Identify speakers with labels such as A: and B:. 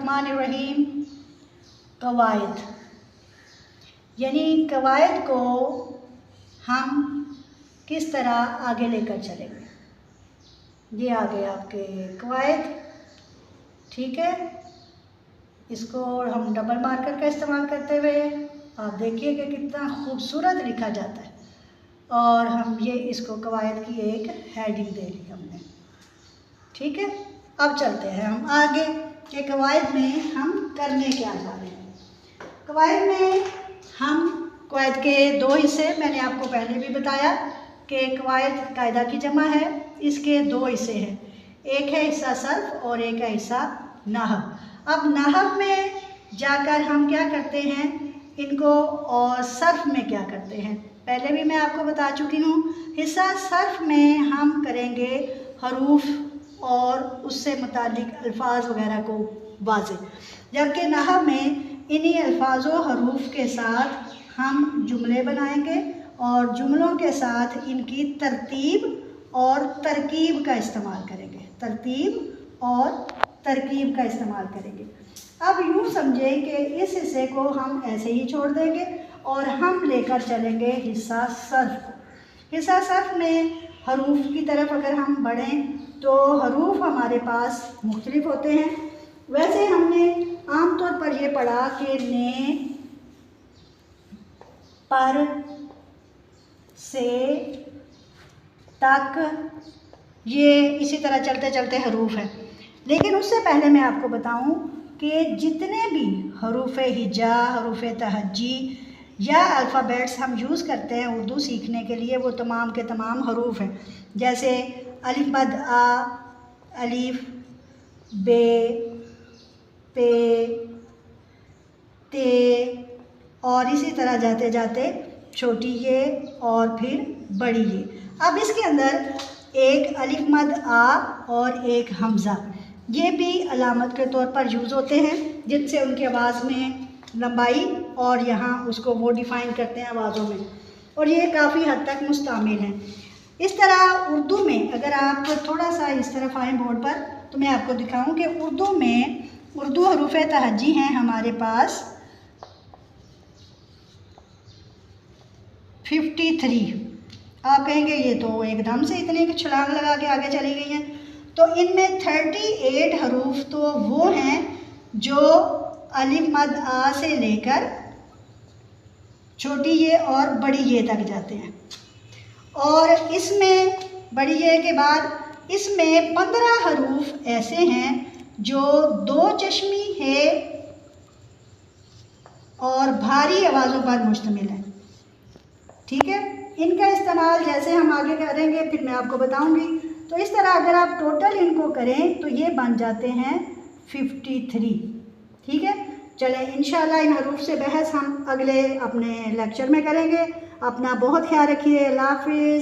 A: बिस्मिल्लाहिर्रहमानिर्रहीम। कवायद यानी कवायद को हम किस तरह आगे लेकर चलेंगे। ये आ गए आपके कवायद, ठीक है। इसको हम डबल मार्कर का इस्तेमाल करते हुए आप देखिए कि कितना खूबसूरत लिखा जाता है। और हम ये इसको कवायद की एक हेडिंग दे ली हमने, ठीक है। अब चलते हैं हम आगे कि कवायद में हम करने क्या जा रहे हैं। कवायद में हम कवायद के दो हिस्से, मैंने आपको पहले भी बताया कि कवायद कायदा की जमा है। इसके दो हिस्से हैं, एक है हिस्सा सर्फ और एक है हिस्सा नाहव। अब नाहव में जाकर हम क्या करते हैं इनको, और सर्फ में क्या करते हैं पहले भी मैं आपको बता चुकी हूँ। हिस्सा सर्फ में हम करेंगे हरूफ और उससे मुतालिक अल्फाज वगैरह को वाज़ेह, जबकि नाहव में इन्हीं अल्फाजों हरूफ के साथ हम जुमले बनाएंगे और जुमलों के साथ इनकी तरतीब और तरकीब का इस्तेमाल करेंगे। तरतीब और तरकीब का इस्तेमाल करेंगे। अब यूँ समझें कि इस हिस्से को हम ऐसे ही छोड़ देंगे और हम लेकर चलेंगे हिस्सा सर्फ। हिस्सा सर्फ में हरूफ की तरफ अगर हम बढ़ें तो हरूफ हमारे पास मुख्तलिफ होते हैं। वैसे हमने आमतौर पर यह पढ़ा कि ने, पर, से, तक, ये इसी तरह चलते चलते हरूफ हैं। लेकिन उससे पहले मैं आपको बताऊं कि जितने भी हरूफ हिजा, हरूफ तहज्जी या अल्फ़ाबेट्स हम यूज़ करते हैं उर्दू सीखने के लिए, वो तमाम के तमाम हरूफ हैं। जैसे अलिफ मद आ, अलिफ, बे, पे, ते, और इसी तरह जाते जाते छोटी ये और फिर बड़ी ये। अब इसके अंदर एक अलिफ मद आ और एक हमज़ा, ये भी अलामत के तौर पर यूज़ होते हैं, जिनसे उनकी आवाज़ में लंबाई और यहाँ उसको वो डिफ़ाइन करते हैं आवाज़ों में, और ये काफ़ी हद तक मुस्तामिल हैं। इस तरह उर्दू में अगर आप थोड़ा सा इस तरफ आएँ बोर्ड पर तो मैं आपको दिखाऊं कि उर्दू में उर्दू हरूफ तहज्जी हैं हमारे पास 53। आप कहेंगे ये तो एकदम से इतने की छलांग लगा के आगे चली गई हैं, तो इनमें 38 हरूफ तो वो हैं जो अलिफ मद आ से लेकर छोटी ये और बड़ी ये तक जाते हैं। और इसमें बड़ी ये के बाद इसमें 15 हरूफ ऐसे हैं जो दो चश्मी है और भारी आवाज़ों पर मुश्तमिल है, ठीक है। इनका इस्तेमाल जैसे हम आगे करेंगे फिर मैं आपको बताऊंगी। तो इस तरह अगर आप टोटल इनको करें तो ये बन जाते हैं 53, ठीक है। चलें इंशाल्लाह इन हरूफ से बहस हम अगले अपने लेक्चर में करेंगे। अपना बहुत ख्याल रखिए। अल्लाह हाफ़िज़।